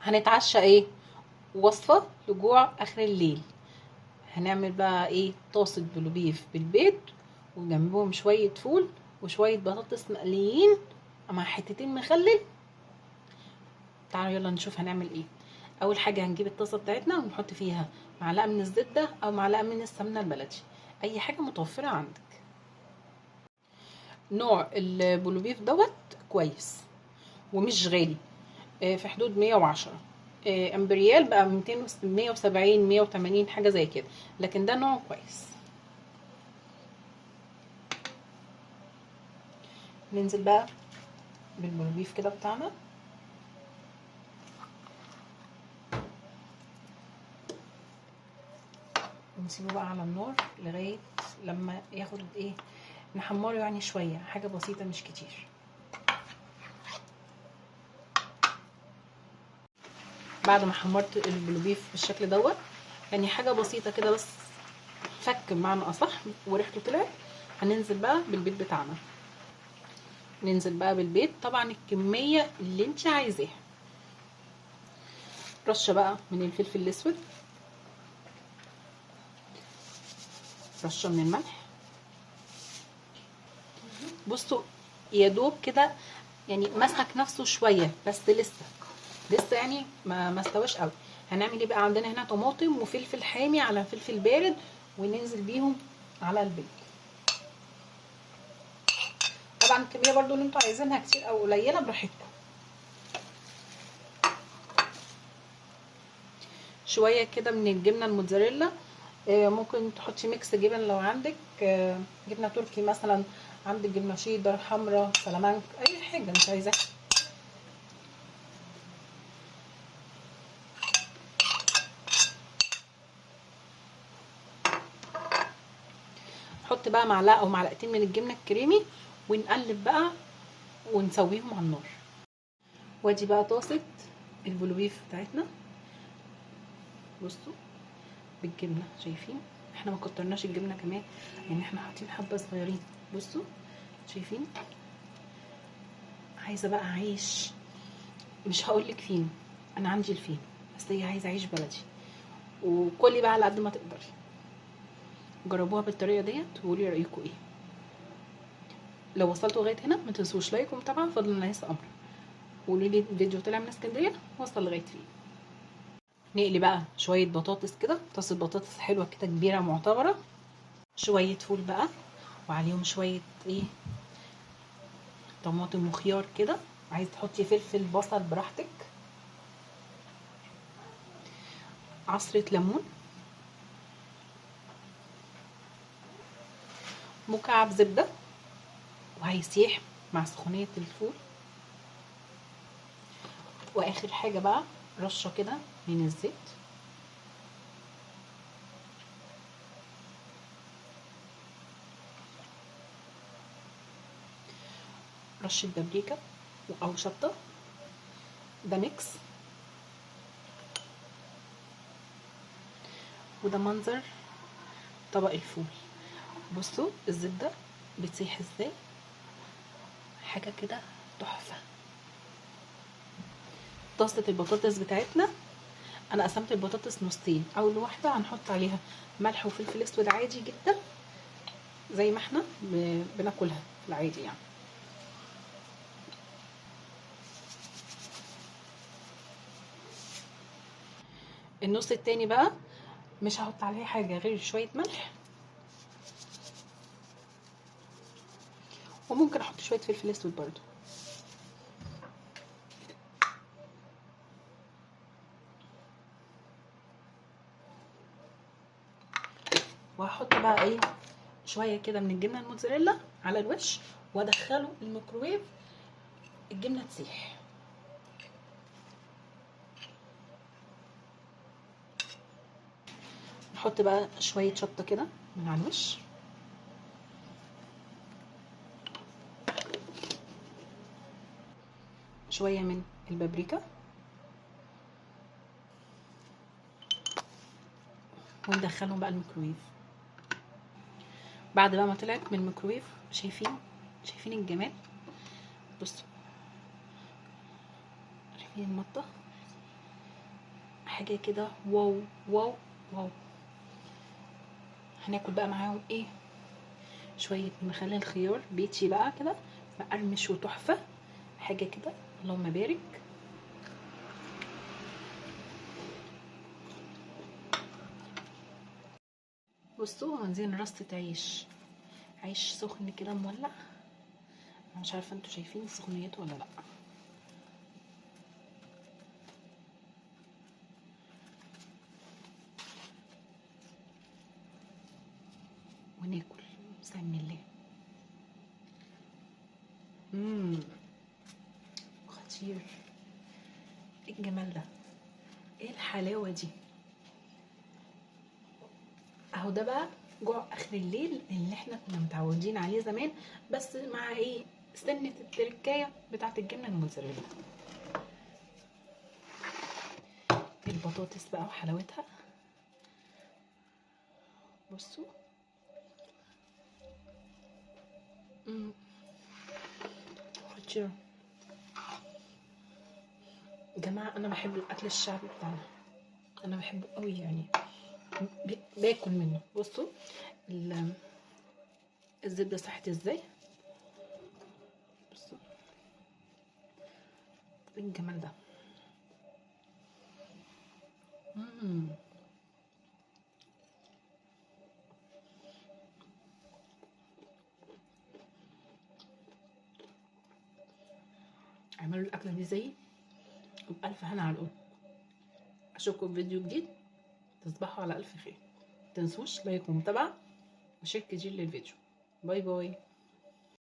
هنتعشى ايه؟ وصفة لجوع اخر الليل. هنعمل بقى ايه؟ طاسة بلوبيف بالبيض، وجنبهم شوية فول وشوية بطاطس مقليين مع حتتين مخلل. تعالوا يلا نشوف هنعمل ايه. اول حاجة هنجيب الطاسة بتاعتنا ونحط فيها معلقة من الزبدة او معلقة من السمنة البلدي، اي حاجة متوفرة عندك. نوع البلوبيف دوت كويس ومش غالي، في حدود 110 امبريال بقى 200 170 180 حاجه زي كده، لكن ده نوع كويس. ننزل بقى بالبلوبيف كده بتاعنا، ونسيبه بقى على النار لغايه لما ياخد ايه، نحمره يعني شويه، حاجه بسيطه مش كتير. بعد ما حمرت البلوبيف بالشكل دوت، يعني حاجه بسيطه كده بس فك بمعنى اصح وريحته طلعت، هننزل بقى بالبيض بتاعنا. ننزل بقى بالبيض طبعا الكميه اللي انت عايزاها. رشه بقى من الفلفل الاسود، رشه من الملح. بصوا يا دوب كده يعني مسك نفسه شويه، بس لسه يعني ما استواش قوي. هنعمل ايه بقى؟ عندنا هنا طماطم وفلفل حامي على فلفل بارد، وننزل بيهم على البيض. طبعا الكميه برضو اللي انتوا عايزينها كتير او قليله براحتكم. شويه كده من الجبنه الموتزاريلا، ممكن تحطي ميكس جبن لو عندك، جبنه تركي مثلا، عندك جبنه شيدر حمراء سلامانك، اي حاجه انت عايزاها. نحط بقى معلقه او معلقتين من الجبنه الكريمي، ونقلب بقى ونسويهم على النار. وادي بقى طاسه البلوبيف بتاعتنا، بصوا بالجبنه، شايفين احنا ما كترناش الجبنه كمان، يعني احنا حاطين حبه صغيرين. بصوا شايفين. عايزه بقى عيش، مش هقولك فين، انا عندي الفين، بس هي عايزه عيش بلدي. وكلي بقى على قد ما تقدري. جربوها بالطريقه ديت وقولي رايكم ايه. لو وصلتوا لغايه هنا ما تنسوش لايك ومتابعه، فضل الله يسر امر. قولوا لي الفيديو طلع من اسكندريه وصل لغايه فين. نقلي بقى شويه بطاطس كده، طاسه بطاطس حلوه كده كبيره معتبره. شويه فول بقى، وعليهم شويه ايه، طماطم وخيار كده. عايز تحطي فلفل بصل براحتك. عصره ليمون، مكعب زبده وهيسيح مع سخونيه الفول. واخر حاجه بقى رشه كده من الزيت. رشه بابريكا او شطه، ده ميكس. وده منظر طبق الفول. بصوا الزبده بتسيح ازاي، حاجه كده تحفه. طاسه البطاطس بتاعتنا، انا قسمت البطاطس نصين. اول واحده هنحط عليها ملح وفلفل اسود عادي جدا زي ما احنا بناكلها في العادي يعني. النص التاني بقى مش هحط عليه حاجه غير شويه ملح، وممكن احط شويه فلفل اسود برضو. وهحط بقى ايه، شويه كده من الجبنه الموتزاريلا على الوش، وادخله الميكروويف الجبنه تسيح. نحط بقى شويه شطه كده من على الوش، شويه من البابريكا، وندخلهم بقى الميكروويف. بعد بقى ما طلعت من الميكروويف، شايفين الجمال. بصوا شايفين المطه، حاجه كده واو واو واو. هناكل بقى معاهم ايه؟ شويه مخلل خيار بيتي بقى كده مقرمش وتحفه، حاجه كده اللهم بارك. بصوا عايزين رصة عيش، عيش سخن كده مولع، انا مش عارفه انتوا شايفين سخونيته ولا لا. وناكل بسم الله. خطير. ايه الجمال ده، ايه الحلاوه دي. اهو ده بقى جوع اخر الليل اللي احنا كنا متعودين عليه زمان، بس مع ايه؟ سنه التركايه بتاعه الجبنه الموتزاريلا. البطاطس بقى وحلاوتها، بصوا. خطيره يا جماعه. انا بحب الاكل الشعبي بتاعنا، انا بحبه قوي يعني، باكل منه. بصوا الزبده صحت ازاي، بصوا ايه الجمال ده. اعملوا الاكله دي زيي وبألف هنا على القلب. اشوفكم في فيديو جديد، تصبحوا على الف خير. متنسوش لايك ومتابعه وشير كتير للفيديو. باي باي.